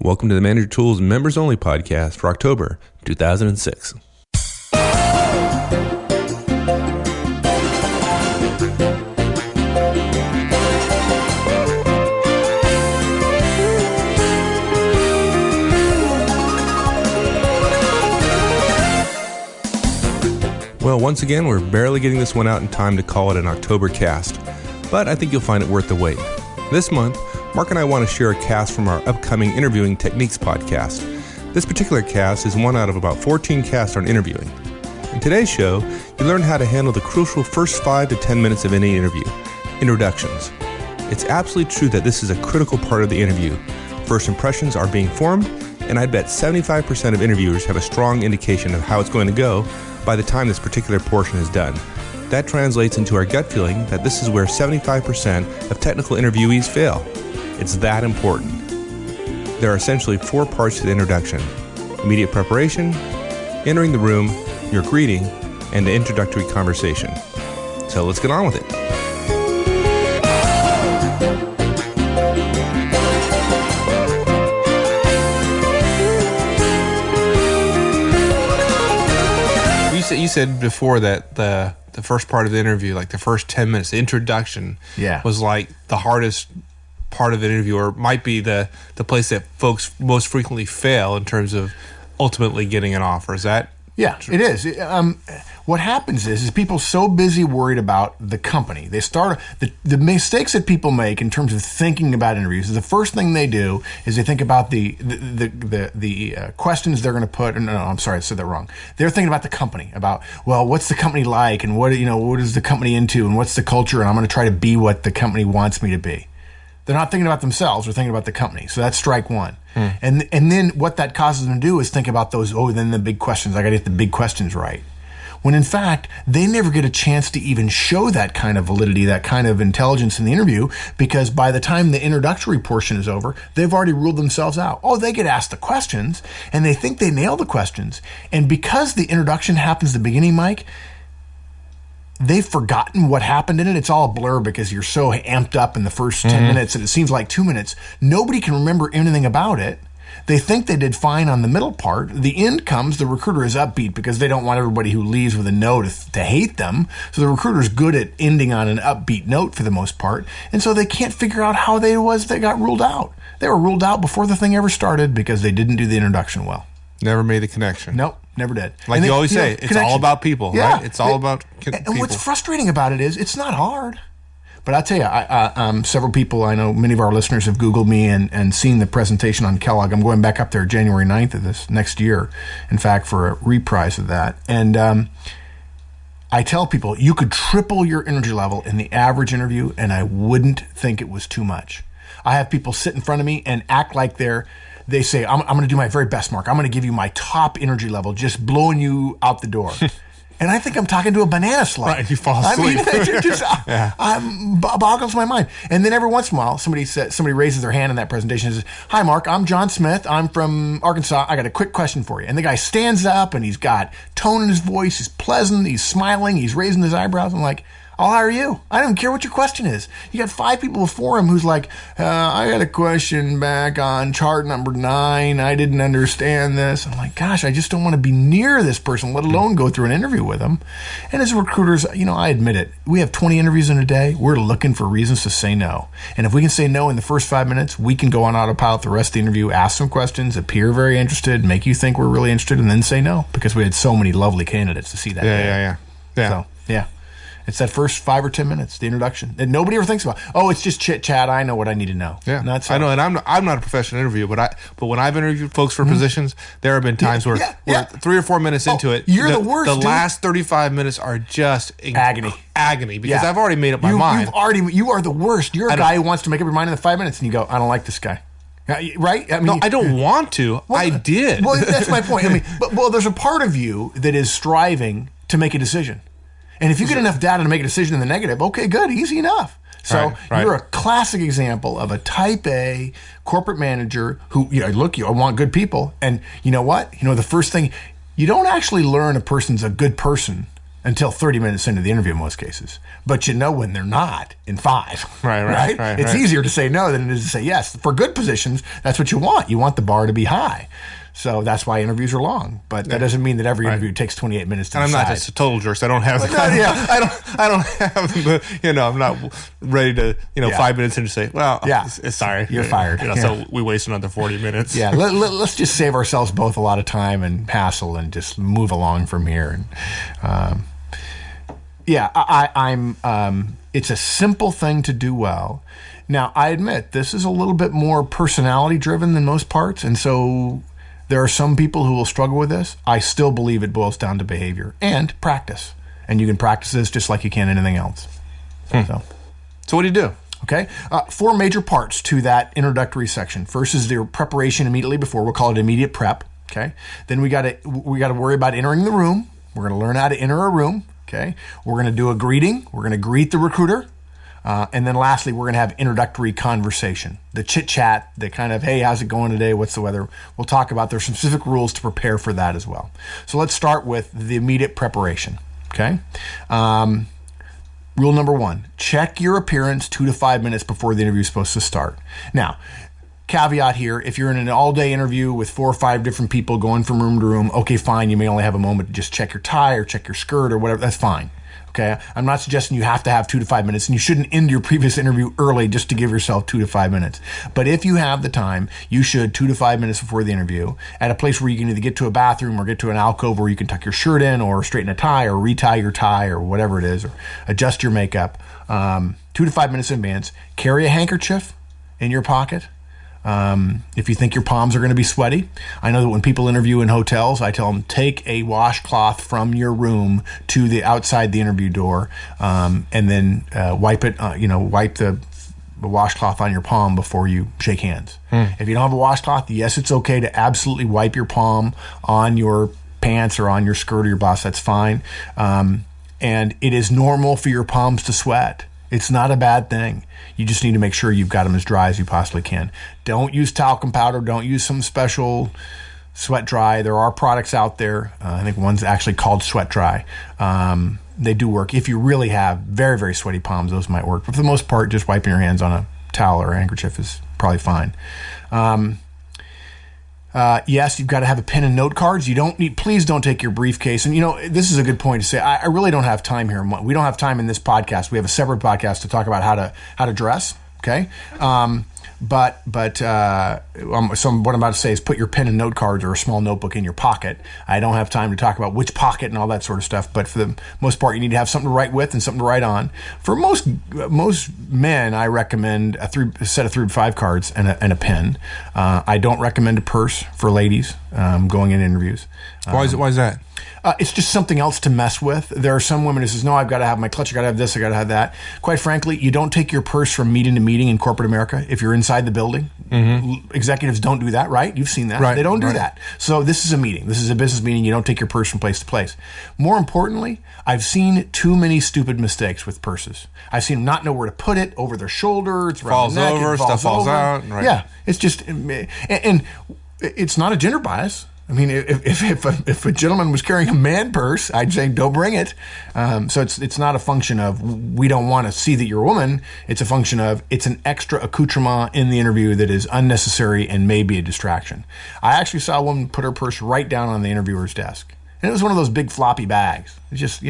Welcome to the Manager Tools Members Only podcast for October 2006. Well, once again, we're barely getting this one out in time to call it an October cast, but I think you'll find it worth the wait. This month, Mark and I want to share a cast from our upcoming Interviewing Techniques podcast. This particular cast is one out of about 14 casts on interviewing. In today's show, you learn how to handle the crucial first 5 to 10 minutes of any interview, introductions. It's absolutely true that this is a critical part of the interview. First impressions are being formed, and I'd bet 75% of interviewers have a strong indication of how it's going to go by the time this particular portion is done. That translates into our gut feeling that this is where 75% of technical interviewees fail. It's that important. There are essentially 4 parts to the introduction: immediate preparation, entering the room, your greeting, and the introductory conversation. So let's get on with it. You said before that the first part of the interview, like the first 10 minutes, the introduction, was like the hardest part of the interview, or might be the place that folks most frequently fail in terms of ultimately getting an offer. Is that true? It is. What happens is people so busy worried about the company. They start the mistakes that people make in terms of thinking about interviews. The first thing they do is they think about the questions they're going to put. No, I'm sorry, I said that wrong. They're thinking about the company, about, well, what's the company like, and what is the company into, and what's the culture, and I'm going to try to be what the company wants me to be. They're not thinking about themselves, they're thinking about the company. So that's strike one. And then what that causes them to do is think about then the big questions. I got to get the big questions right. When in fact, they never get a chance to even show that kind of validity, that kind of intelligence in the interview, because by the time the introductory portion is over, they've already ruled themselves out. Oh, they get asked the questions, and they think they nail the questions. And because the introduction happens at the beginning, Mike, they've forgotten what happened in it. It's all a blur because you're so amped up in the first 10 minutes, and it seems like 2 minutes. Nobody can remember anything about it. They think they did fine on the middle part. The end comes, the recruiter is upbeat because they don't want everybody who leaves with a no to hate them. So the recruiter's good at ending on an upbeat note for the most part. And so they can't figure out how they got ruled out. They were ruled out before the thing ever started because they didn't do the introduction well. Never made the connection. Nope, never did. Like you always say, it's all about people, right? It's all about people. And what's frustrating about it is it's not hard. But I'll tell you, several people, I know many of our listeners have Googled me and seen the presentation on Kellogg. I'm going back up there January 9th of this next year, in fact, for a reprise of that. And I tell people, you could triple your energy level in the average interview, and I wouldn't think it was too much. I have people sit in front of me and act like they say, I'm going to do my very best, Mark. I'm going to give you my top energy level, just blowing you out the door. And I think I'm talking to a banana slug. Right, you fall asleep. I mean, it boggles my mind. And then every once in a while, somebody raises their hand in that presentation and says, "Hi, Mark, I'm John Smith. I'm from Arkansas. I got a quick question for you." And the guy stands up, and he's got tone in his voice. He's pleasant. He's smiling. He's raising his eyebrows. I'm like, I'll hire you. I don't care what your question is. You got 5 people before him who's like, I got a question back on chart number 9. I didn't understand this. I'm like, gosh, I just don't want to be near this person, let alone go through an interview with them. And as recruiters, I admit it. We have 20 interviews in a day. We're looking for reasons to say no. And if we can say no in the first 5 minutes, we can go on autopilot the rest of the interview, ask some questions, appear very interested, make you think we're really interested, and then say no, because we had so many lovely candidates to see that. Yeah. So, yeah. It's that first 5 or 10 minutes, the introduction, that nobody ever thinks about. Oh, it's just chit chat. I know what I need to know. Yeah, I know, and I'm not a professional interviewer, but when I've interviewed folks for positions, there have been times where 3 or 4 minutes into it, you're the worst. The last 35 minutes are just agony because I've already made up my mind. You are the worst. You're a guy who wants to make up your mind in the 5 minutes, and you go, I don't like this guy. Right? I mean, no, I don't want to. Well, I did. Well, that's my point. I mean, there's a part of you that is striving to make a decision. And if you get enough data to make a decision in the negative, okay, good, easy enough. So you're a classic example of a type A corporate manager who, I want good people. And you know what? The first thing, you don't actually learn a person's a good person until 30 minutes into the interview in most cases. But you know when they're not in 5. Right? It's easier to say no than it is to say yes. For good positions, that's what you want. You want the bar to be high. So that's why interviews are long, but that doesn't mean that every interview takes 28 minutes to decide. And I'm not just a total jerk. So I don't have. I don't have the. I'm not ready to. 5 minutes in to say, well, sorry, you're fired. So we waste another 40 minutes. Yeah, let's just save ourselves both a lot of time and hassle and just move along from here. And I'm. It's a simple thing to do well. Now I admit this is a little bit more personality driven than most parts, and so. There are some people who will struggle with this. I still believe it boils down to behavior and practice. And you can practice this just like you can anything else. So what do you do? Okay. 4 major parts to that introductory section. First is the preparation immediately before. We'll call it immediate prep. Okay. Then we got to worry about entering the room. We're going to learn how to enter a room. Okay. We're going to do a greeting. We're going to greet the recruiter. And then lastly, we're going to have introductory conversation, the chit-chat, the kind of, hey, how's it going today? What's the weather? We'll talk about, there's some specific rules to prepare for that as well. So let's start with the immediate preparation, okay? Rule number 1, check your appearance 2 to 5 minutes before the interview is supposed to start. Now, caveat here, if you're in an all-day interview with 4 or 5 different people going from room to room, okay, fine, you may only have a moment to just check your tie or check your skirt or whatever, that's fine. Okay, I'm not suggesting you have to have 2 to 5 minutes, and you shouldn't end your previous interview early just to give yourself 2 to 5 minutes. But if you have the time, you should 2 to 5 minutes before the interview at a place where you can either get to a bathroom or get to an alcove where you can tuck your shirt in or straighten a tie or retie your tie or whatever it is, or adjust your makeup. 2 to 5 minutes in advance. Carry a handkerchief in your pocket. If you think your palms are going to be sweaty. I know that when people interview in hotels, I tell them, take a washcloth from your room to the outside the interview door, and then wipe it, wipe the washcloth on your palm before you shake hands. If you don't have a washcloth, yes, it's okay to absolutely wipe your palm on your pants or on your skirt or your blouse. That's fine. And it is normal for your palms to sweat. It's not a bad thing. You just need to make sure you've got them as dry as you possibly can. Don't use talcum powder. Don't use some special sweat dry. There are products out there. I think one's actually called Sweat Dry. They do work. If you really have very, very sweaty palms, those might work. But for the most part, just wiping your hands on a towel or a handkerchief is probably fine. Yes, you've got to have a pen and note cards. Please don't take your briefcase. And this is a good point to say. I really don't have time here. We don't have time in this podcast. We have a separate podcast to talk about how to dress. Okay. So what I'm about to say is put your pen and note cards or a small notebook in your pocket. I don't have time to talk about which pocket and all that sort of stuff, but for the most part, you need to have something to write with and something to write on. For most men, I recommend a set of 3 to 5 cards and a pen. I don't recommend a purse for ladies going in interviews. Why is that? It's just something else to mess with. There are some women who says, no, I've got to have my clutch, I got to have this, I got to have that. Quite frankly, you don't take your purse from meeting to meeting in corporate America if you're inside the building. Mm-hmm. Executives don't do that, right? You've seen that. Right. They don't do that. So this is a meeting. This is a business meeting. You don't take your purse from place to place. More importantly, I've seen too many stupid mistakes with purses. I've seen them not know where to put it, over their shoulder, it's around the neck, over, stuff falls out. Right. Yeah, it's just, and it's not a gender bias. I mean, if a gentleman was carrying a man purse, I'd say don't bring it. So it's not a function of we don't want to see that you're a woman. It's a function of it's an extra accoutrement in the interview that is unnecessary and may be a distraction. I actually saw a woman put her purse right down on the interviewer's desk. And it was one of those big floppy bags. It's just,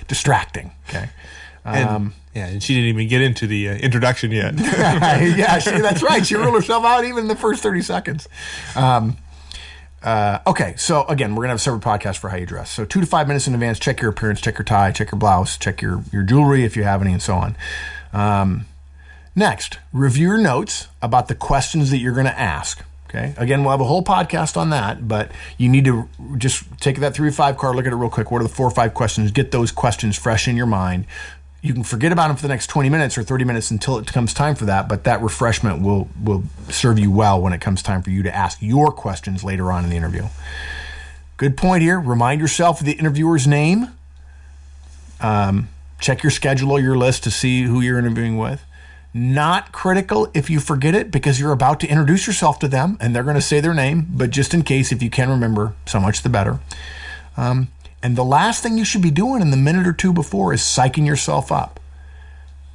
distracting. Okay. And she didn't even get into the introduction yet. That's right. She ruled herself out even in the first 30 seconds. Okay, so again, we're going to have a separate podcast for how you dress. So 2 to 5 minutes in advance, check your appearance, check your tie, check your blouse, check your jewelry if you have any, and so on. Next, review your notes about the questions that you're going to ask. Okay. Again, we'll have a whole podcast on that, but you need to just take that 3 to 5 card, look at it real quick. What are the 4 or 5 questions? Get those questions fresh in your mind. You can forget about them for the next 20 minutes or 30 minutes until it comes time for that, but that refreshment will serve you well when it comes time for you to ask your questions later on in the interview. Good point here. Remind yourself of the interviewer's name. Check your schedule or your list to see who you're interviewing with. Not critical if you forget it because you're about to introduce yourself to them and they're going to say their name, but just in case, if you can remember, so much the better. And the last thing you should be doing in the minute or two before is psyching yourself up.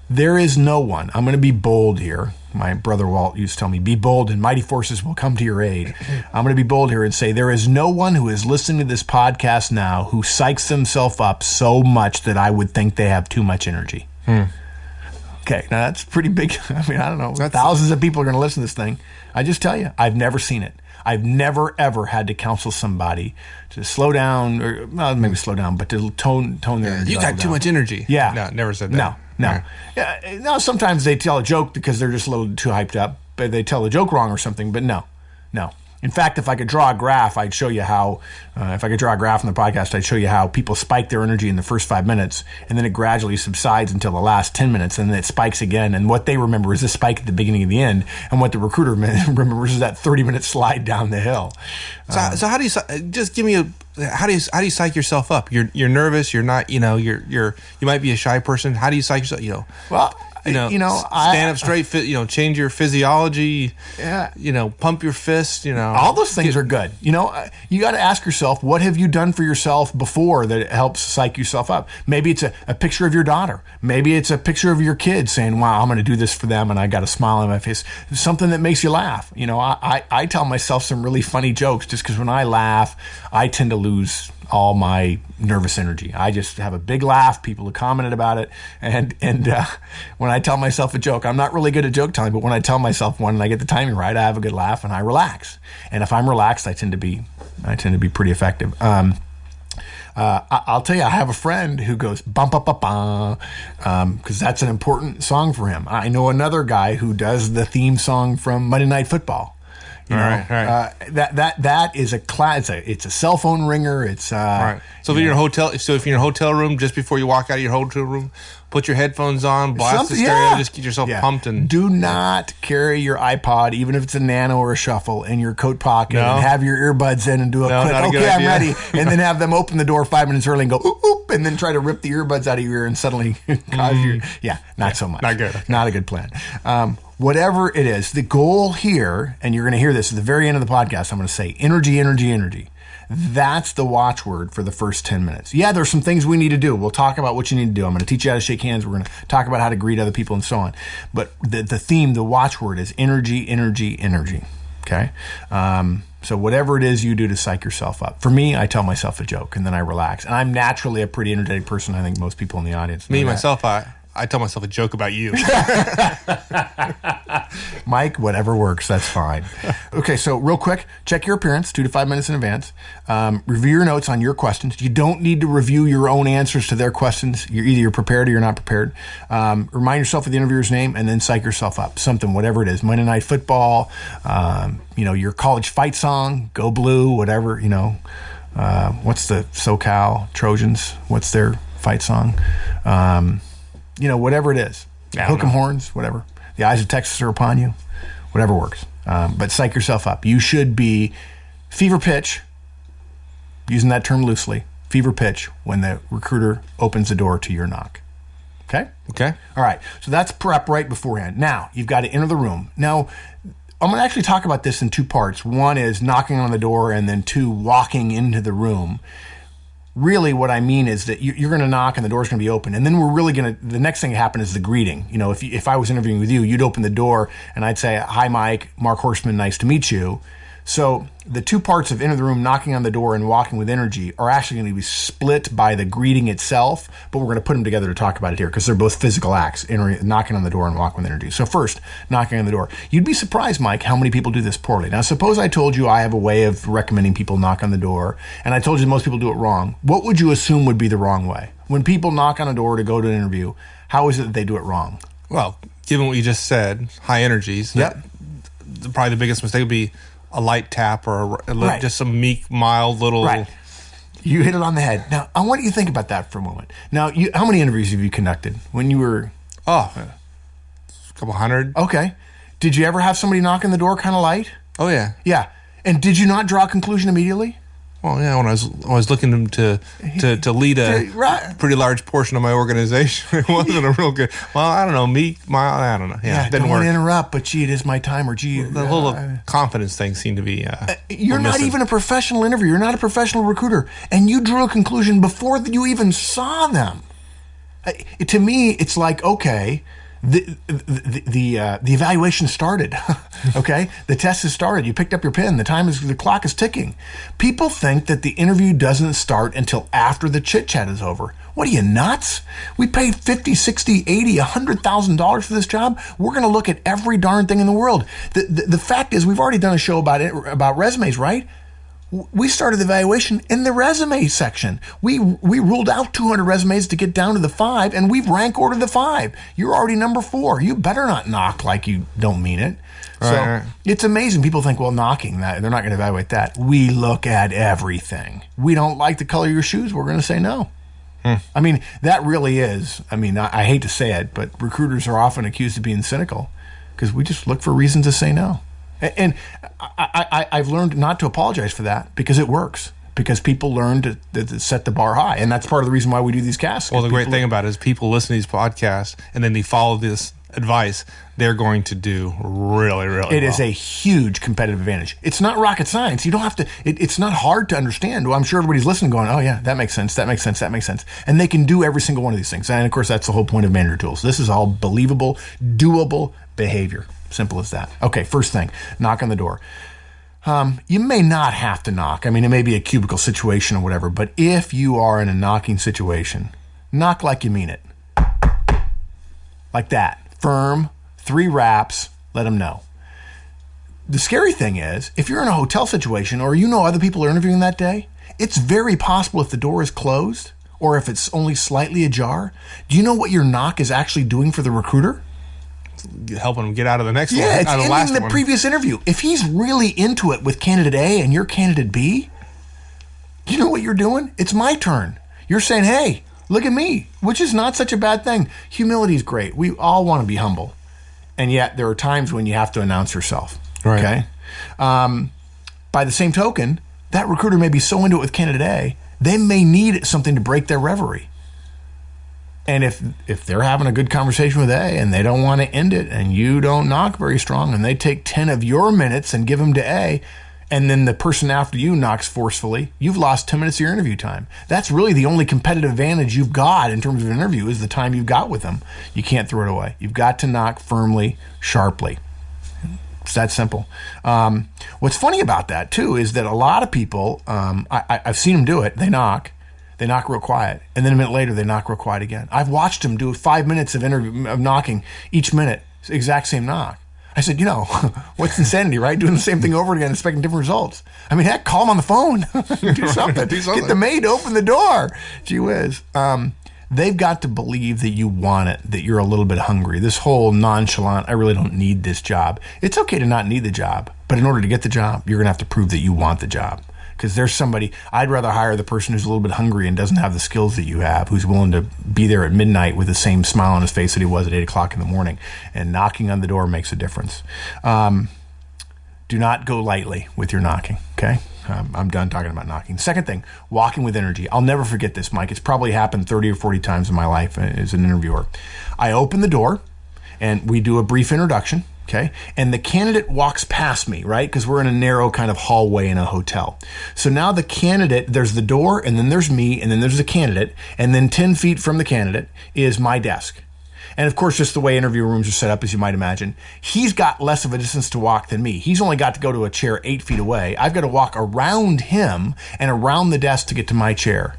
There is no one. I'm going to be bold here. My brother Walt used to tell me, be bold and mighty forces will come to your aid. I'm going to be bold here and say there is no one who is listening to this podcast now who psychs themselves up so much that I would think they have too much energy. Okay, now that's pretty big. I mean, I don't know. Thousands of people are going to listen to this thing. I just tell you, I've never seen it. I've never, ever had to counsel somebody to slow down, or well, maybe slow down, but to tone their energy. You got too much energy. Yeah. No, never said that. No. Right. Yeah, no, sometimes they tell a joke because they're just a little too hyped up, but they tell the joke wrong or something, but no. In fact, if I could draw a graph, I'd show you how, if I could draw a graph on the podcast, I'd show you how people spike their energy in the first 5 minutes, and then it gradually subsides until the last 10 minutes, and then it spikes again. And what they remember is the spike at the beginning and the end, and what the recruiter remembers is that 30-minute slide down the hill. So how do you, just give me how do you psych yourself up? You're nervous. You're not. You might be a shy person. How do you psych yourself? Well. Stand up straight. Change your physiology. Yeah. Pump your fist. All those things are good. You got to ask yourself, what have you done for yourself before that helps psych yourself up? Maybe it's a picture of your daughter. Maybe it's a picture of your kid saying, "Wow, I'm going to do this for them," and I got a smile on my face. Something that makes you laugh. I tell myself some really funny jokes just because when I laugh, I tend to lose all my nervous energy. I just have a big laugh. People have commented about it. And when I tell myself a joke, I'm not really good at joke telling, but when I tell myself one and I get the timing right, I have a good laugh and I relax. And if I'm relaxed, I tend to be pretty effective. I'll tell you, I have a friend who goes bum ba ba ba, because that's an important song for him. I know another guy who does the theme song from Monday Night Football. All right. That is a class. It's a cell phone ringer. It's right. So if you're in a hotel, if you're in a hotel room, just before you walk out of your hotel room, put your headphones on, blast the stereo, just get yourself pumped. And do not carry your iPod, even if it's a Nano or a Shuffle, in your coat pocket, and have your earbuds in and do a quick, okay, I'm ready, and then have them open the door 5 minutes early and go oop, oop, and then try to rip the earbuds out of your ear and suddenly cause your not so much. Not good. Okay. Not a good plan. Whatever it is, the goal here, and you're going to hear this at the very end of the podcast, I'm going to say energy, energy, energy. That's the watchword for the first 10 minutes. Yeah, there's some things we need to do. We'll talk about what you need to do. I'm going to teach you how to shake hands. We're going to talk about how to greet other people and so on. But the theme, the watchword is energy, energy, energy. Okay? So whatever it is you do to psych yourself up. For me, I tell myself a joke and then I relax. And I'm naturally a pretty energetic person. I think most people in the audience know myself, I tell myself a joke about you. Mike, whatever works, that's fine. Okay, so real quick, check your appearance 2 to 5 minutes in advance. Review your notes on your questions. You don't need to review your own answers to their questions. You're prepared or you're not prepared. Remind yourself of the interviewer's name and then psych yourself up. Something, whatever it is. Monday Night Football, your college fight song, Go Blue, whatever, what's the SoCal Trojans? What's their fight song? Whatever it is. Hook 'em horns, whatever. The eyes of Texas are upon you. Whatever works. But psych yourself up. You should be fever pitch, using that term loosely, fever pitch when the recruiter opens the door to your knock. Okay? Okay. All right. So that's prep right beforehand. Now, you've got to enter the room. Now, I'm going to actually talk about this in 2 parts. One is knocking on the door, and then 2, walking into the room. Really, what I mean is that you're going to knock and the door's going to be open. And then the next thing to happen is the greeting. If I was interviewing with you, you'd open the door and I'd say, "Hi, Mike, Mark Horstman, nice to meet you." So the 2 parts of enter the room, knocking on the door, and walking with energy are actually going to be split by the greeting itself, but we're going to put them together to talk about it here because they're both physical acts, knocking on the door and walking with energy. So first, knocking on the door. You'd be surprised, Mike, how many people do this poorly. Now, suppose I told you I have a way of recommending people knock on the door, and I told you most people do it wrong. What would you assume would be the wrong way? When people knock on a door to go to an interview, how is it that they do it wrong? Well, given what you just said, high energies, probably the biggest mistake would be a light tap or just some meek, mild little... Right. You hit it on the head. Now, I want you to think about that for a moment. Now, how many interviews have you conducted when you were... a couple hundred. Okay. Did you ever have somebody knock on the door kind of light? Oh, yeah. Yeah. And did you not draw a conclusion immediately? Well, yeah, when I was looking to lead a pretty large portion of my organization, it wasn't a real good. Well, I don't know. I don't know. Yeah, it didn't work. Want to interrupt, but gee, it is my time. Or gee, the whole confidence thing seemed to be. You're not even a professional interviewer. You're not a professional recruiter, and you drew a conclusion before you even saw them. To me, it's like, okay. The evaluation started. Okay, the test has started. You picked up your pen. The clock is ticking. People think that the interview doesn't start until after the chit chat is over. What are you, nuts? We paid $50, $60, $80, $100,000 for this job. We're going to look at every darn thing in the world. The fact is, we've already done a show about resumes, right? We started the evaluation in the resume section. We ruled out 200 resumes to get down to the 5, and we've rank ordered the 5. You're already number 4. You better not knock like you don't mean it. Right. So it's amazing. People think, well, knocking, they're not going to evaluate that. We look at everything. We don't like the color of your shoes. We're going to say no. I mean, that really is. I mean, I hate to say it, but recruiters are often accused of being cynical because we just look for reasons to say no. And I've learned not to apologize for that because it works. Because people learn to set the bar high. And that's part of the reason why we do these casts. Well, the great thing about it is people listen to these podcasts and then they follow this advice. They're going to do really, really well. It is a huge competitive advantage. It's not rocket science. You don't have to, it's not hard to understand. Well, I'm sure everybody's listening going, oh yeah, that makes sense, that makes sense, that makes sense. And they can do every single one of these things. And of course, that's the whole point of manager tools. This is all believable, doable behavior. Simple as that. Okay, first thing, knock on the door. You may not have to knock. I mean, it may be a cubicle situation or whatever, but if you are in a knocking situation, knock like you mean it. Like that. Firm, 3 raps, let them know. The scary thing is, if you're in a hotel situation or you know other people are interviewing that day, it's very possible if the door is closed or if it's only slightly ajar, do you know what your knock is actually doing for the recruiter? Helping him get out of the next one. Yeah, it's ending the previous interview. If he's really into it with candidate A and you're candidate B, you know what you're doing? It's my turn. You're saying, hey, look at me, which is not such a bad thing. Humility is great. We all want to be humble. And yet there are times when you have to announce yourself. Right. Okay? By the same token, that recruiter may be so into it with candidate A, they may need something to break their reverie. And if they're having a good conversation with A and they don't want to end it and you don't knock very strong and they take 10 of your minutes and give them to A and then the person after you knocks forcefully, you've lost 10 minutes of your interview time. That's really the only competitive advantage you've got in terms of an interview is the time you've got with them. You can't throw it away. You've got to knock firmly, sharply. It's that simple. What's funny about that, too, is that a lot of people, I've seen them do it. They knock real quiet, and then a minute later, they knock real quiet again. I've watched them do 5 minutes of knocking each minute, exact same knock. I said, what's insanity, right? Doing the same thing over again, expecting different results. I mean, heck, call them on the phone. Do something. Get the maid to open the door. Gee whiz. They've got to believe that you want it, that you're a little bit hungry. This whole nonchalant, I really don't need this job. It's okay to not need the job, but in order to get the job, you're going to have to prove that you want the job. Because there's somebody, I'd rather hire the person who's a little bit hungry and doesn't have the skills that you have, who's willing to be there at midnight with the same smile on his face that he was at 8 o'clock in the morning. And knocking on the door makes a difference. Do not go lightly with your knocking, okay? I'm done talking about knocking. Second thing, walking with energy. I'll never forget this, Mike. It's probably happened 30 or 40 times in my life as an interviewer. I open the door, and we do a brief introduction. Okay. And the candidate walks past me, right? Because we're in a narrow kind of hallway in a hotel. So now the candidate, there's the door, and then there's me, and then there's the candidate, and then 10 feet from the candidate is my desk. And of course, just the way interview rooms are set up, as you might imagine, he's got less of a distance to walk than me. He's only got to go to a chair 8 feet away. I've got to walk around him and around the desk to get to my chair.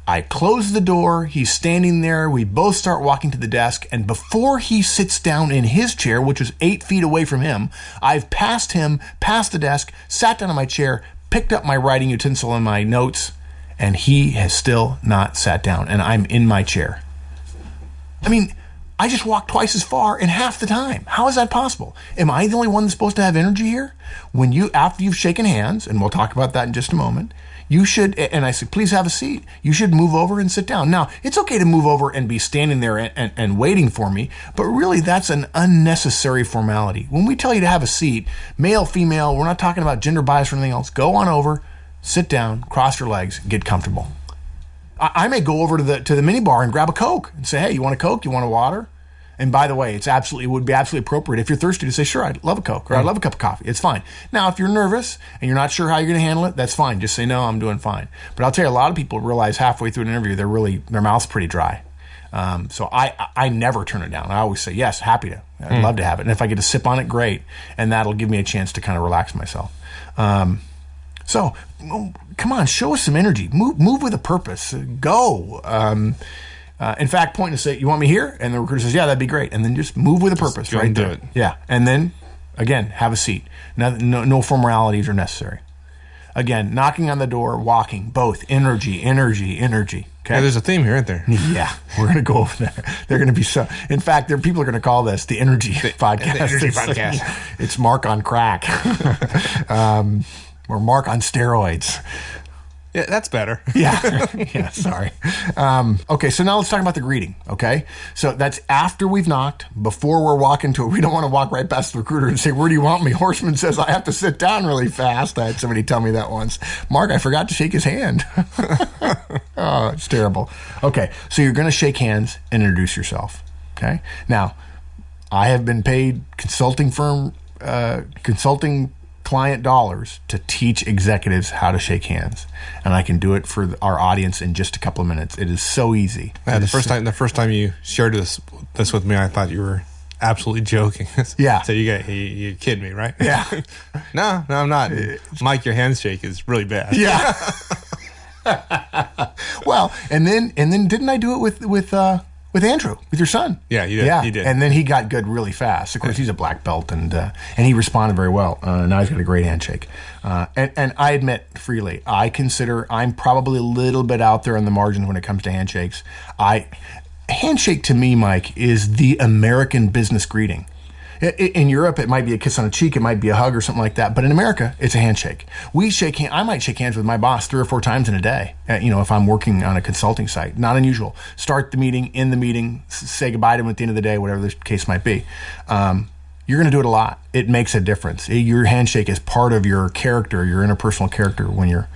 I close the door, he's standing there, we both start walking to the desk, and before he sits down in his chair, which was 8 feet away from him, I've passed him, past the desk, sat down in my chair, picked up my writing utensil and my notes, and he has still not sat down, and I'm in my chair. I mean, I just walked twice as far in half the time. How is that possible? Am I the only one that's supposed to have energy here? After you've shaken hands, and we'll talk about that in just a moment, you should, and I said, please have a seat. You should move over and sit down. Now, it's okay to move over and be standing there and waiting for me, but really that's an unnecessary formality. When we tell you to have a seat, male, female, we're not talking about gender bias or anything else. Go on over, sit down, cross your legs, get comfortable. I may go over to the mini bar and grab a Coke and say, hey, you want a Coke? You want a water? And by the way, it would be absolutely appropriate if you're thirsty to say, sure, I'd love a Coke or I'd love a cup of coffee. It's fine. Now, if you're nervous and you're not sure how you're going to handle it, that's fine. Just say, no, I'm doing fine. But I'll tell you, a lot of people realize halfway through an interview, their mouth's pretty dry. So I never turn it down. I always say, yes, happy to. I'd love to have it. And if I get to sip on it, great. And that'll give me a chance to kind of relax myself. So come on, show us some energy. Move with a purpose. Go. In fact, point and say, you want me here? And the recruiter says, yeah, that'd be great. And then just move with a purpose. Just right there. Yeah. And then, again, have a seat. No formalities are necessary. Again, knocking on the door, walking, both energy. Okay. Yeah, there's a theme here, isn't there? Yeah, we're going to go over there. They're going to be so. In fact, people are going to call this the Energy Podcast. The Energy Podcast. It's Mark on crack, or Mark on steroids. Yeah, that's better. Yeah, sorry. Okay, so now let's talk about the greeting, okay? So that's after we've knocked, before we're walking to it. We don't want to walk right past the recruiter and say, where do you want me? Horseman says I have to sit down really fast. I had somebody tell me that once. Mark, I forgot to shake his hand. Oh, it's terrible. Okay, so you're going to shake hands and introduce yourself, okay? Now, I have been paid consulting client dollars to teach executives how to shake hands, and I can do it for our audience in just a couple of minutes. It is so easy. Yeah, the first time you shared this with me, I thought you were absolutely joking. Yeah. So you kidding me, right? Yeah. No, I'm not. Mike, your handshake is really bad. Yeah. Well, and then didn't I do it with Andrew, with your son? Yeah, you did. Yeah, you did. And then he got good really fast. Of course, he's a black belt, and he responded very well. Now he's got a great handshake. And I admit freely, I'm probably a little bit out there on the margins when it comes to handshakes. Handshake to me, Mike, is the American business greeting. In Europe, it might be a kiss on the cheek, it might be a hug or something like that. But in America, it's a handshake. I might shake hands with my boss 3 or 4 times in a day. If I'm working on a consulting site, not unusual. Start the meeting, end the meeting, say goodbye to them at the end of the day, whatever the case might be. You're going to do it a lot. It makes a difference. Your handshake is part of your character, your interpersonal character when you're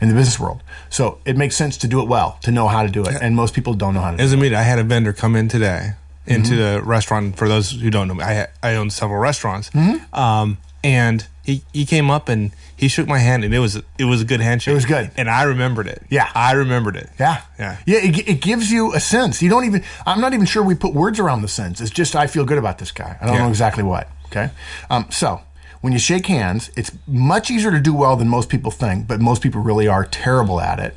in the business world. So it makes sense to do it well, to know how to do it. And most people don't know how to do it. As a meeting, I had a vendor come in today into the restaurant. For those who don't know me, I own several restaurants. And he came up and he shook my hand, and it was a good handshake. It was good. And I remembered it. Yeah. I remembered it. Yeah. It gives you a sense. I'm not even sure we put words around the sense. It's just, I feel good about this guy. I don't know exactly what. Okay. So when you shake hands, it's much easier to do well than most people think, but most people really are terrible at it.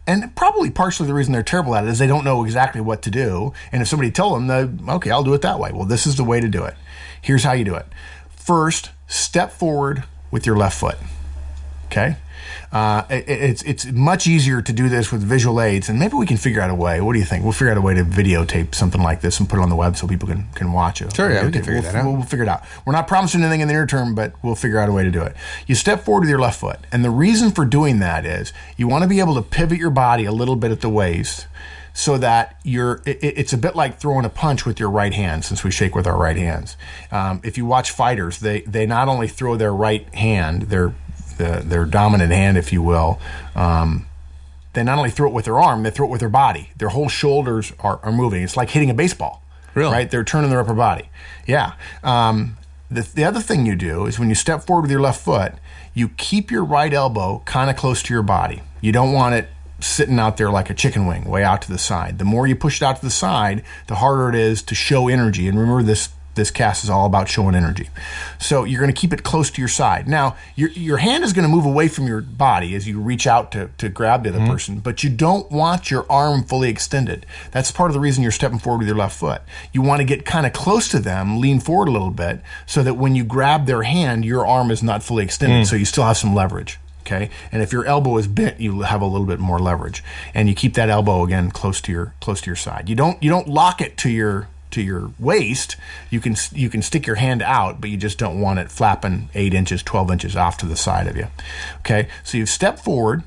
And probably partially the reason they're terrible at it is they don't know exactly what to do. And if somebody told them, okay, I'll do it that way. Well, this is the way to do it. Here's how you do it. First, step forward with your left foot. Okay? It's much easier to do this with visual aids, and maybe we can figure out a way. What do you think? We'll figure out a way to videotape something like this and put it on the web so people can watch it. Sure, yeah, we can figure that out. We'll figure it out. We're not promising anything in the near term, but we'll figure out a way to do it. You step forward with your left foot, and the reason for doing that is you want to be able to pivot your body a little bit at the waist so that it's a bit like throwing a punch with your right hand, since we shake with our right hands. If you watch fighters, they not only throw their right hand, their dominant hand, if you will, they not only throw it with their arm, they throw it with their body. Their whole shoulders are moving. It's like hitting a baseball. Really? Right? They're turning their upper body. Yeah. The other thing you do is when you step forward with your left foot, you keep your right elbow kind of close to your body. You don't want it sitting out there like a chicken wing, way out to the side. The more you push it out to the side, the harder it is to show energy. And remember, this cast is all about showing energy. So you're going to keep it close to your side. Now, your hand is going to move away from your body as you reach out to grab the other person, but you don't want your arm fully extended. That's part of the reason you're stepping forward with your left foot. You want to get kind of close to them, lean forward a little bit, so that when you grab their hand, your arm is not fully extended, so you still have some leverage. Okay, and if your elbow is bent, you have a little bit more leverage, and you keep that elbow again close to your side. You don't lock it to your waist. You can stick your hand out, but you just don't want it flapping 8 inches, 12 inches off to the side of you. Okay, so you've stepped forward,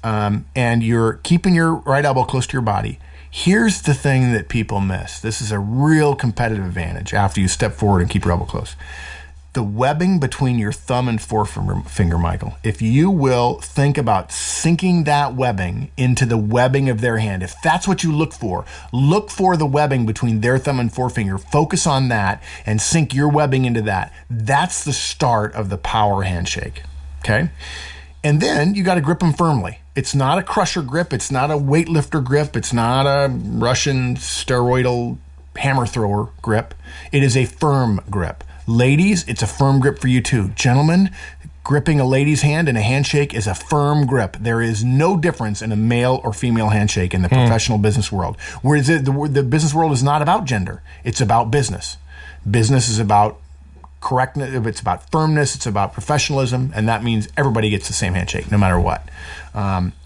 and you're keeping your right elbow close to your body. Here's the thing that people miss. This is a real competitive advantage after you step forward and keep your elbow close. The webbing between your thumb and forefinger, Michael. If you will think about sinking that webbing into the webbing of their hand, if that's what you look for the webbing between their thumb and forefinger, focus on that and sink your webbing into that. That's the start of the power handshake, okay? And then you got to grip them firmly. It's not a crusher grip. It's not a weightlifter grip. It's not a Russian steroidal hammer thrower grip. It is a firm grip. Ladies, it's a firm grip for you too. Gentlemen, gripping a lady's hand in a handshake is a firm grip. There is no difference in a male or female handshake in the professional business world. Whereas the business world is not about gender. It's about business. Business is about correctness. It's about firmness. It's about professionalism. And that means everybody gets the same handshake no matter what.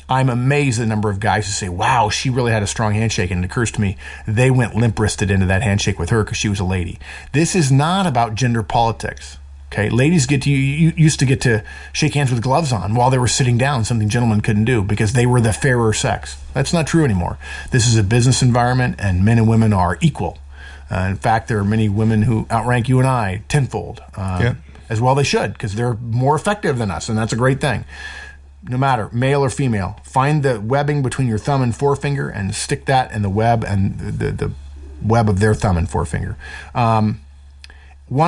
I'm amazed at the number of guys who say, wow, she really had a strong handshake. And it occurs to me, they went limp-wristed into that handshake with her because she was a lady. This is not about gender politics. Okay, ladies used to get to shake hands with gloves on while they were sitting down, something gentlemen couldn't do because they were the fairer sex. That's not true anymore. This is a business environment, and men and women are equal. In fact, there are many women who outrank you and I tenfold. As well they should, because they're more effective than us, and that's a great thing. No matter, male or female, find the webbing between your thumb and forefinger and stick that in the web and the web of their thumb and forefinger. 1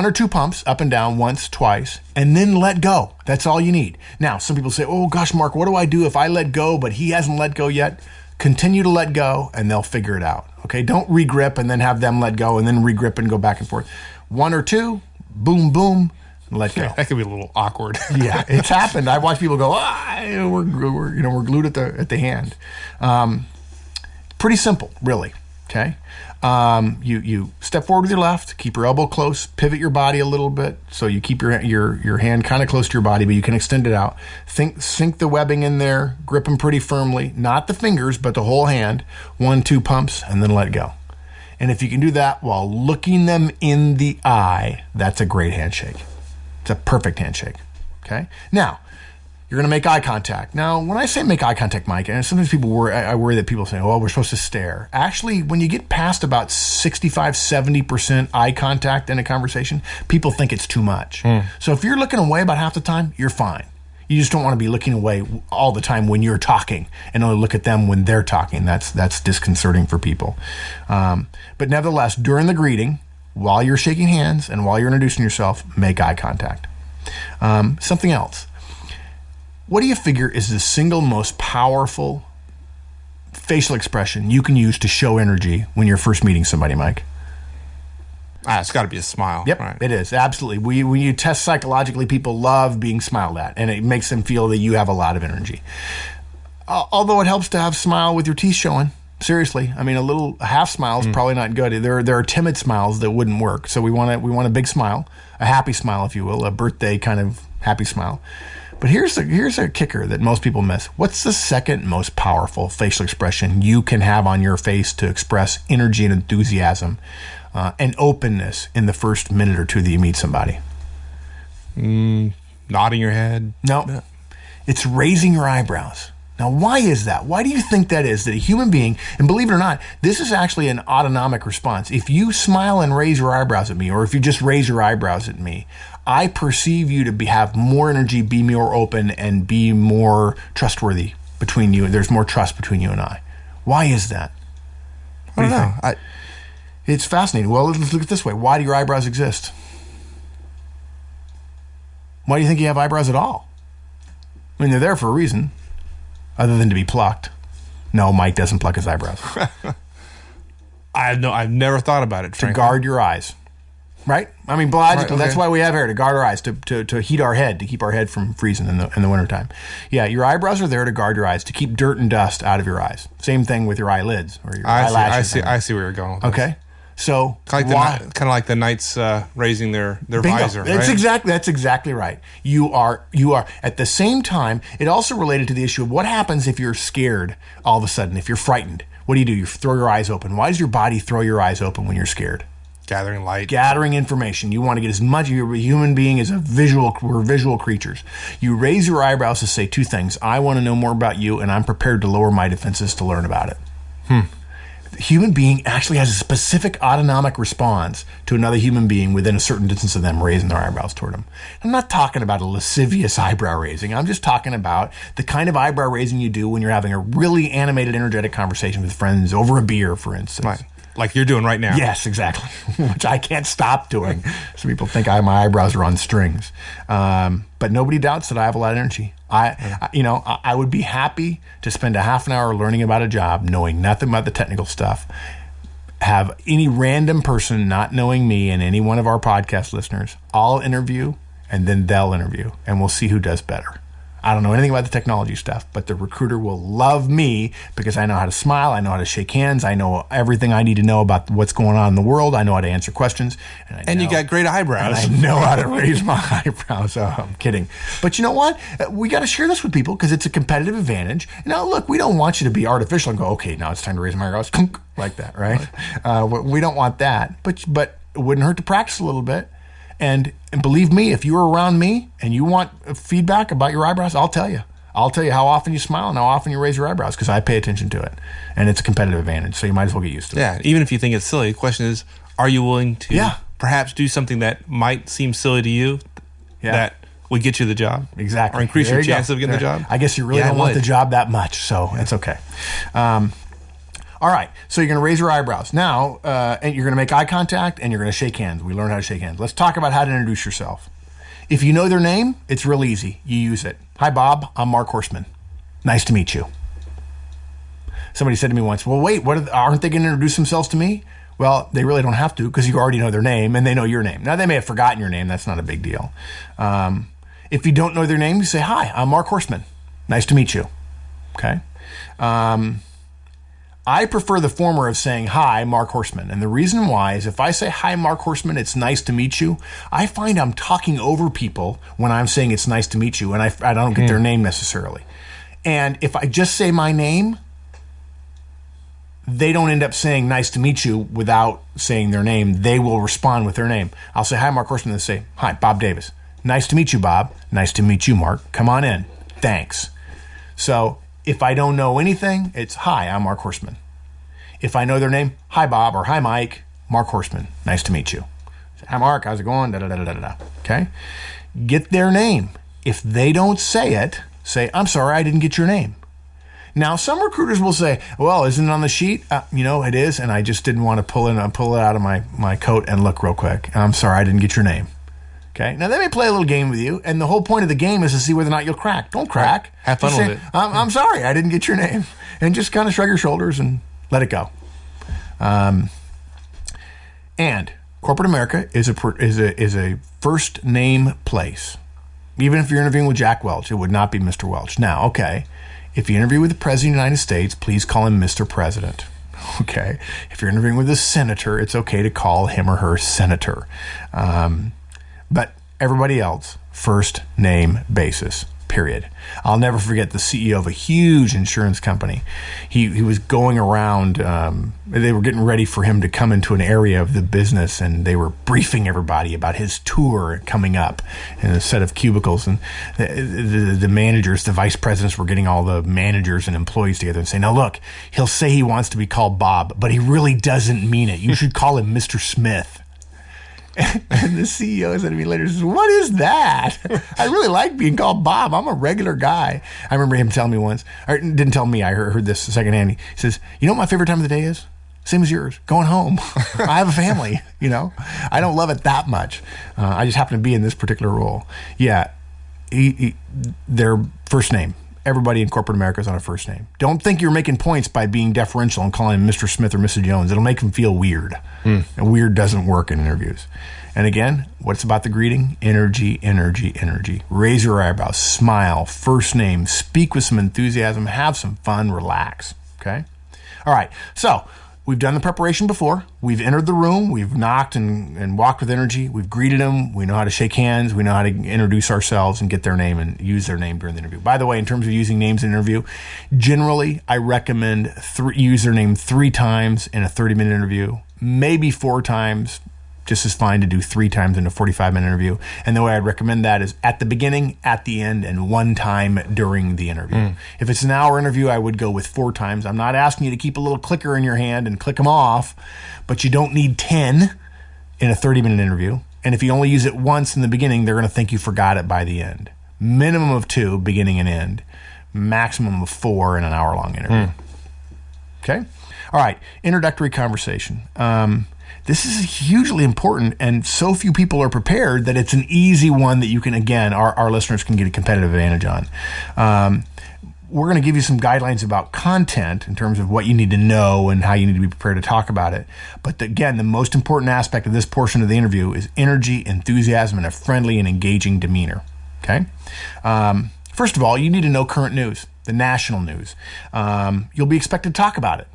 or 2 pumps up and down once, twice, and then let go. That's all you need. Now, some people say, oh gosh, Mark, what do I do if I let go, but he hasn't let go yet? Continue to let go and they'll figure it out. Okay, don't regrip and then have them let go and then regrip and go back and forth. 1 or 2, boom, boom, let go. That could be a little awkward. Yeah, it's happened. I've watched people go, we're glued at the hand. Pretty simple, really. Okay. You step forward with your left, keep your elbow close, pivot your body a little bit, so you keep your hand kind of close to your body, but you can extend it out. Sink the webbing in there, grip them pretty firmly, not the fingers, but the whole hand. 1, 2 pumps, and then let go. And if you can do that while looking them in the eye, that's a great handshake. It's a perfect handshake. Okay. Now, you're going to make eye contact. Now, when I say make eye contact, Mike, and sometimes I worry that people say, well, we're supposed to stare. Actually, when you get past about 65, 70% eye contact in a conversation, people think it's too much. So if you're looking away about half the time, you're fine. You just don't want to be looking away all the time when you're talking and only look at them when they're talking. That's disconcerting for people. But nevertheless, during the greeting, while you're shaking hands and while you're introducing yourself, make eye contact. Something else. What do you figure is the single most powerful facial expression you can use to show energy when you're first meeting somebody, Mike? It's got to be a smile. Yep, right? It is. Absolutely. When you test psychologically, people love being smiled at, and it makes them feel that you have a lot of energy. Although it helps to have a smile with your teeth showing. Seriously. I mean, a half smile is probably not good. There are timid smiles that wouldn't work. So we want a big smile, a happy smile, if you will, a birthday kind of happy smile. But here's a kicker that most people miss. What's the second most powerful facial expression you can have on your face to express energy and enthusiasm and openness in the first minute or two that you meet somebody? Nodding your head? No. It's raising your eyebrows. Now, why is that? Why do you think that is? That a human being, and believe it or not, this is actually an autonomic response. If you smile and raise your eyebrows at me, or if you just raise your eyebrows at me, I perceive you to have more energy, be more open, and be more trustworthy between you. There's more trust between you and I. Why is that? I don't know. It's fascinating. Well, let's look at it this way. Why do your eyebrows exist? Why do you think you have eyebrows at all? I mean, they're there for a reason, other than to be plucked. No, Mike doesn't pluck his eyebrows. I've never thought about it, frankly. To guard your eyes. Right? I mean, logically, that's why we have hair, to guard our eyes, to heat our head, to keep our head from freezing in the wintertime. Yeah, your eyebrows are there to guard your eyes, to keep dirt and dust out of your eyes. Same thing with your eyelids or your eyelashes. I see where you're going with this. Okay. So kind of like the knights raising their visor. Right? That's exactly right. You are at the same time. It also related to the issue of what happens if you're scared all of a sudden. If you're frightened, what do? You throw your eyes open. Why does your body throw your eyes open when you're scared? Gathering light, gathering information. You want to get as much. You're a human being is we're visual creatures. You raise your eyebrows to say two things. I want to know more about you, and I'm prepared to lower my defenses to learn about it. human being actually has a specific autonomic response to another human being within a certain distance of them raising their eyebrows toward them. I'm not talking about a lascivious eyebrow raising. I'm just talking about the kind of eyebrow raising you do when you're having a really animated, energetic conversation with friends over a beer, for instance. Right. Like you're doing right now. Yes, exactly. Which I can't stop doing. Some people think my eyebrows are on strings. But nobody doubts that I have a lot of energy. I would be happy to spend a half an hour learning about a job, knowing nothing about the technical stuff. Have any random person not knowing me and any one of our podcast listeners, I'll interview and then they'll interview and we'll see who does better. I don't know anything about the technology stuff, but the recruiter will love me because I know how to smile. I know how to shake hands. I know everything I need to know about what's going on in the world. I know how to answer questions. And you got great eyebrows. I know how to raise my eyebrows. Oh, I'm kidding. But you know what? We got to share this with people because it's a competitive advantage. Now, look, we don't want you to be artificial and go, okay, now it's time to raise my eyebrows. Like that, right? We don't want that. But it wouldn't hurt to practice a little bit. And believe me, if you were around me and you want feedback about your eyebrows, I'll tell you. I'll tell you how often you smile and how often you raise your eyebrows because I pay attention to it. And it's a competitive advantage, so you might as well get used to it. Yeah, even if you think it's silly, the question is, are you willing to perhaps do something that might seem silly to you that would get you the job? Exactly. Or increase your chance of getting the job? I guess you really don't want the job that much, so it's okay. All right, so you're going to raise your eyebrows. Now, and you're going to make eye contact, and you're going to shake hands. We learn how to shake hands. Let's talk about how to introduce yourself. If you know their name, it's real easy. You use it. Hi, Bob. I'm Mark Horstman. Nice to meet you. Somebody said to me once, well, wait, aren't they going to introduce themselves to me? Well, they really don't have to because you already know their name, and they know your name. Now, they may have forgotten your name. That's not a big deal. If you don't know their name, you say, hi, I'm Mark Horstman. Nice to meet you. Okay? I prefer the former of saying, hi, Mark Horstman. And the reason why is if I say, hi, Mark Horstman, it's nice to meet you, I find I'm talking over people when I'm saying it's nice to meet you, and I don't get their name necessarily. And if I just say my name, they don't end up saying nice to meet you without saying their name. They will respond with their name. I'll say, hi, Mark Horstman, and say, hi, Bob Davis. Nice to meet you, Bob. Nice to meet you, Mark. Come on in. Thanks. So if I don't know anything, it's, hi, I'm Mark Horstman. If I know their name, hi, Bob, or hi, Mike, Mark Horstman. Nice to meet you. Hi, Mark, how's it going? Da-da-da-da-da-da. Okay? Get their name. If they don't say it, say, I'm sorry, I didn't get your name. Now, some recruiters will say, well, isn't it on the sheet? It is, and I just didn't want to pull it out of my coat and look real quick. I'm sorry, I didn't get your name. Okay. Now, they may play a little game with you, and the whole point of the game is to see whether or not you'll crack. Don't crack. Have fun with it. I'm sorry, I didn't get your name. And just kind of shrug your shoulders and let it go. And corporate America is a first name place. Even if you're interviewing with Jack Welch, it would not be Mr. Welch. Now, okay, if you interview with the President of the United States, please call him Mr. President. Okay. If you're interviewing with a senator, it's okay to call him or her senator. But everybody else, first name basis, period. I'll never forget the CEO of a huge insurance company. He was going around, they were getting ready for him to come into an area of the business, and they were briefing everybody about his tour coming up in a set of cubicles. And the managers, the vice presidents were getting all the managers and employees together and saying, now look, he'll say he wants to be called Bob, but he really doesn't mean it. You should call him Mr. Smith. And the CEO said to me later, says, what is that? I really like being called Bob. I'm a regular guy. I remember him telling me once, or didn't tell me, I heard this secondhand. He says, you know what my favorite time of the day is? Same as yours, going home. I have a family, I don't love it that much. I just happen to be in this particular role. Yeah, their first name. Everybody in corporate America is on a first name. Don't think you're making points by being deferential and calling him Mr. Smith or Mrs. Jones. It'll make them feel weird. And weird doesn't work in interviews. And again, what's about the greeting? Energy, energy, energy. Raise your eyebrows, smile, first name, speak with some enthusiasm, have some fun, relax. Okay? All right. So we've done the preparation before. We've entered the room. We've knocked and walked with energy. We've greeted them. We know how to shake hands. We know how to introduce ourselves and get their name and use their name during the interview. By the way, in terms of using names in an interview, generally I recommend use their name 3 times in a 30-minute interview, maybe 4 times, just as fine to do 3 times in a 45-minute interview. And the way I'd recommend that is at the beginning, at the end, and 1 time during the interview. If it's an hour interview, I would go with 4 times. I'm not asking you to keep a little clicker in your hand and click them off, but you don't need 10 in a 30-minute interview. And if you only use it once in the beginning, they're going to think you forgot it by the end. Minimum of 2, beginning and end. Maximum of 4 in an hour-long interview. Okay? All right, introductory conversation. This is hugely important, and so few people are prepared that it's an easy one that you can, again, our listeners can get a competitive advantage on. We're going to give you some guidelines about content in terms of what you need to know and how you need to be prepared to talk about it. But again, the most important aspect of this portion of the interview is energy, enthusiasm, and a friendly and engaging demeanor. Okay? First of all, you need to know current news, the national news. You'll be expected to talk about it.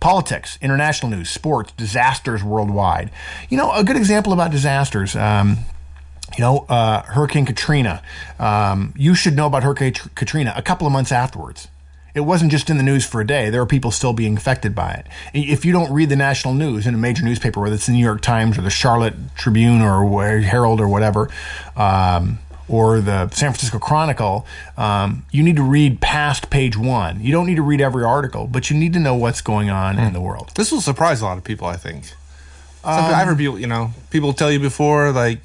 Politics, international news, sports, disasters worldwide. A good example about disasters, Hurricane Katrina. You should know about Hurricane Katrina a couple of months afterwards. It wasn't just in the news for a day. There are people still being affected by it. If you don't read the national news in a major newspaper, whether it's the New York Times or the Charlotte Tribune or Herald or whatever, or the San Francisco Chronicle, you need to read past page 1. You don't need to read every article, but you need to know what's going on in the world. This will surprise a lot of people, I think. I've heard people tell you before, like,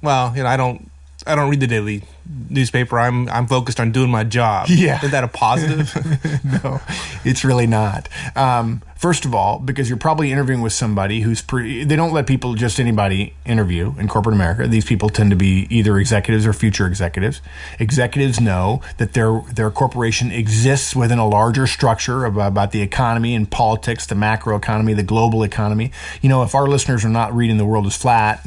well, I don't read the daily newspaper. I'm focused on doing my job. Yeah. Is that a positive? No, it's really not. First of all, because you're probably interviewing with somebody who's they don't let people, just anybody, interview in corporate America. These people tend to be either executives or future executives. Executives know that their corporation exists within a larger structure about the economy and politics, the macro economy, the global economy. If our listeners are not reading The World is Flat,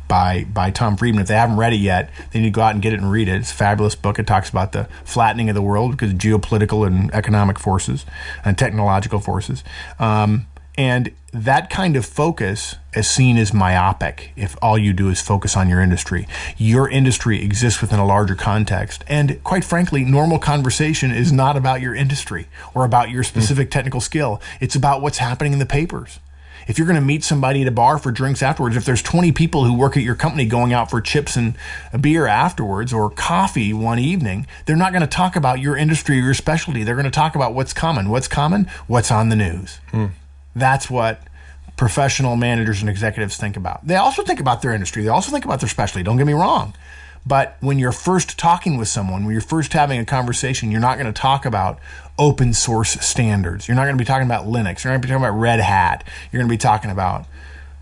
by Tom Friedman. If they haven't read it yet, they need to go out and get it and read it. It's a fabulous book. It talks about the flattening of the world because of geopolitical and economic forces and technological forces. And that kind of focus is seen as myopic if all you do is focus on your industry. Your industry exists within a larger context. And quite frankly, normal conversation is not about your industry or about your specific technical skill. It's about what's happening in the papers. If you're going to meet somebody at a bar for drinks afterwards, if there's 20 people who work at your company going out for chips and a beer afterwards or coffee one evening, they're not going to talk about your industry or your specialty. They're going to talk about what's common. What's common? What's on the news. That's what professional managers and executives think about. They also think about their industry. They also think about their specialty. Don't get me wrong. But when you're first talking with someone, when you're first having a conversation, you're not going to talk about open source standards. You're not going to be talking about Linux. You're not going to be talking about Red Hat. You're going to be talking about,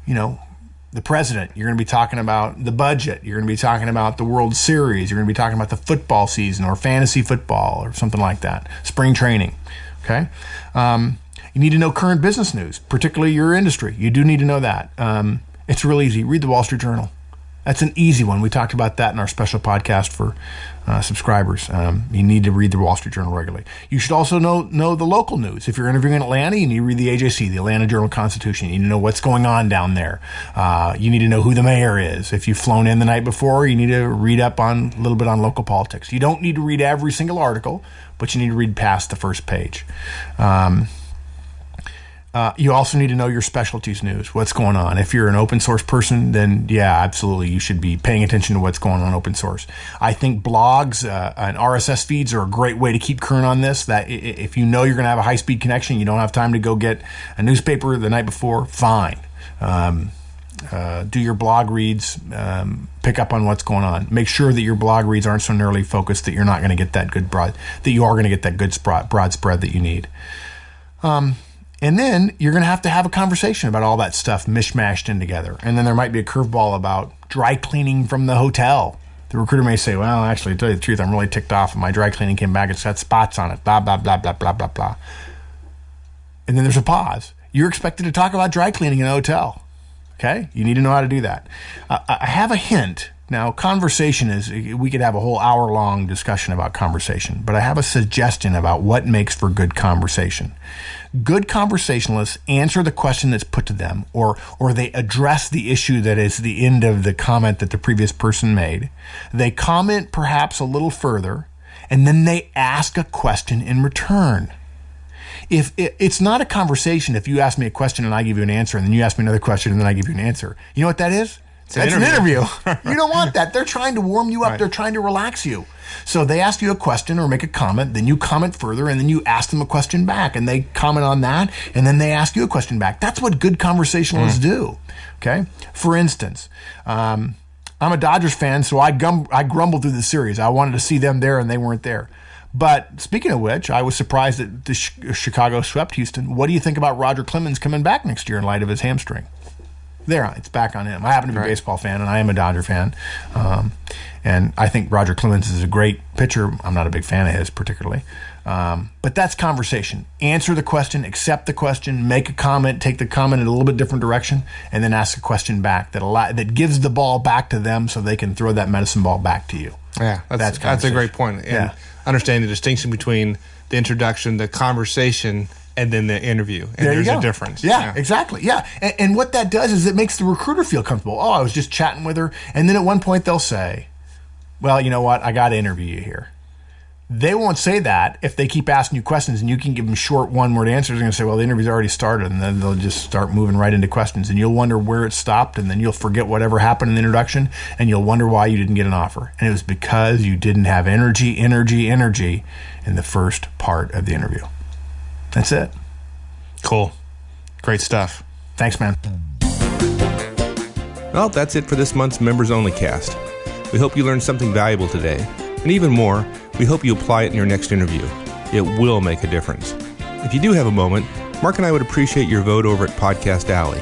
the president. You're going to be talking about the budget. You're going to be talking about the World Series. You're going to be talking about the football season or fantasy football or something like that. Spring training. Okay? You need to know current business news, particularly your industry. You do need to know that. It's real easy. Read the Wall Street Journal. That's an easy one. We talked about that in our special podcast for subscribers. You need to read the Wall Street Journal regularly. You should also know the local news. If you're interviewing in Atlanta, you need to read the AJC, the Atlanta Journal-Constitution. You need to know what's going on down there. You need to know who the mayor is. If you've flown in the night before, you need to read up on a little bit on local politics. You don't need to read every single article, but you need to read past the first page. You also need to know your specialties news, what's going on. If you're an open source person, then yeah, absolutely, you should be paying attention to what's going on open source. I think blogs and RSS feeds are a great way to keep current on this. That if you know you're going to have a high-speed connection, you don't have time to go get a newspaper the night before, fine. Do your blog reads, pick up on what's going on. Make sure that your blog reads aren't so narrowly focused that you're not going to get that good broad spread that you need. And then you're going to have a conversation about all that stuff mishmashed in together. And then there might be a curveball about dry cleaning from the hotel. The recruiter may say, well, actually, to tell you the truth, I'm really ticked off. My dry cleaning came back. It's got spots on it, blah, blah, blah, blah, blah, blah, blah. And then there's a pause. You're expected to talk about dry cleaning in a hotel. Okay? You need to know how to do that. I have a hint. Now, conversation we could have a whole hour-long discussion about conversation, but I have a suggestion about what makes for good conversation. Good conversationalists answer the question that's put to them, or they address the issue that is the end of the comment that the previous person made. They comment perhaps a little further, and then they ask a question in return. It's not a conversation if you ask me a question and I give you an answer, and then you ask me another question and then I give you an answer. You know what that is? That's an interview. You don't want that. They're trying to warm you up. Right. They're trying to relax you. So they ask you a question or make a comment, then you comment further, and then you ask them a question back, and they comment on that, and then they ask you a question back. That's what good conversationalists do. Okay? For instance, I'm a Dodgers fan, so I grumbled through the series. I wanted to see them there, and they weren't there. But speaking of which, I was surprised that the Chicago swept Houston. What do you think about Roger Clemens coming back next year in light of his hamstring? There, it's back on him. I happen to be a baseball fan, and I am a Dodger fan. And I think Roger Clemens is a great pitcher. I'm not a big fan of his particularly. But that's conversation. Answer the question, accept the question, make a comment, take the comment in a little bit different direction, and then ask a question back that gives the ball back to them so they can throw that medicine ball back to you. Yeah, that's a great point. And understanding the distinction between the introduction, the conversation, and then the interview. And there's a difference. Yeah, exactly. Yeah. And what that does is it makes the recruiter feel comfortable. Oh, I was just chatting with her. And then at one point they'll say, well, you know what? I got to interview you here. They won't say that if they keep asking you questions and you can give them short one-word answers. They're going to say, well, the interview's already started. And then they'll just start moving right into questions. And you'll wonder where it stopped. And then you'll forget whatever happened in the introduction. And you'll wonder why you didn't get an offer. And it was because you didn't have energy in the first part of the interview. That's it. Cool. Great stuff. Thanks, man. Well, that's it for this month's Members Only cast. We hope you learned something valuable today. And even more, we hope you apply it in your next interview. It will make a difference. If you do have a moment, Mark and I would appreciate your vote over at Podcast Alley.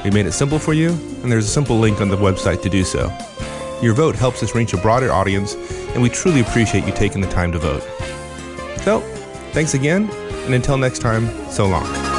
We made it simple for you, and there's a simple link on the website to do so. Your vote helps us reach a broader audience, and we truly appreciate you taking the time to vote. So, thanks again, and until next time, so long.